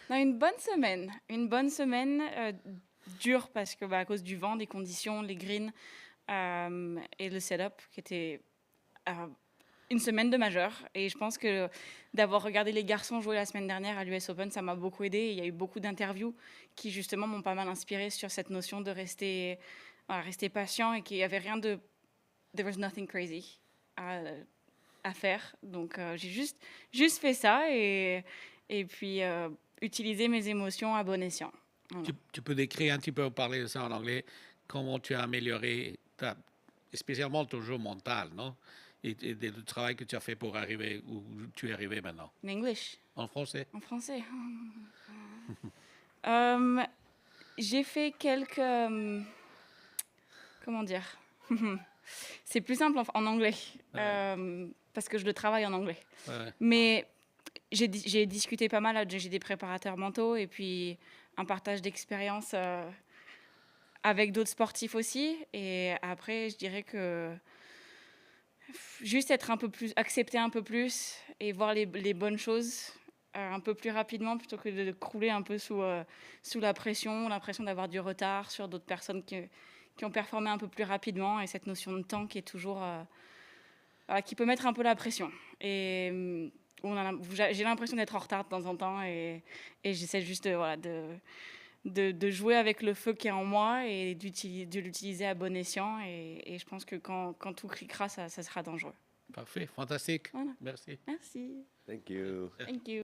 Non, une bonne semaine. Une bonne semaine dure parce que à cause du vent, des conditions, les greens et le setup qui était une semaine de majeur. Et je pense que d'avoir regardé les garçons jouer la semaine dernière à l'US Open, ça m'a beaucoup aidé. Et il y a eu beaucoup d'interviews qui justement m'ont pas mal inspiré sur cette notion de rester patient et qu'il n'y avait rien de... There was nothing crazy à faire. Donc j'ai juste fait ça et puis utiliser mes émotions à bon escient. Voilà. Tu peux décrire un petit peu, parler de ça en anglais, comment tu as amélioré, spécialement ton jeu mental, non? Et le travail que tu as fait pour arriver où tu es arrivé maintenant. In English. En français? En français. J'ai fait quelques... comment dire? C'est plus simple en anglais, parce que je le travaille en anglais. Ouais. Mais j'ai discuté pas mal, j'ai des préparateurs mentaux et puis un partage d'expérience avec d'autres sportifs aussi. Et après, je dirais que juste être un peu plus, accepter un peu plus et voir les bonnes choses un peu plus rapidement plutôt que de crouler un peu sous la pression, l'impression d'avoir du retard sur d'autres personnes qui ont performé un peu plus rapidement et cette notion de temps qui est toujours qui peut mettre un peu la pression. Et j'ai l'impression d'être en retard de temps en temps et j'essaie juste de jouer avec le feu qui est en moi et de l'utiliser à bon escient. Et je pense que quand tout cliquera, ça sera dangereux. Parfait, fantastique. Voilà. Merci. Merci. Thank you. Thank you.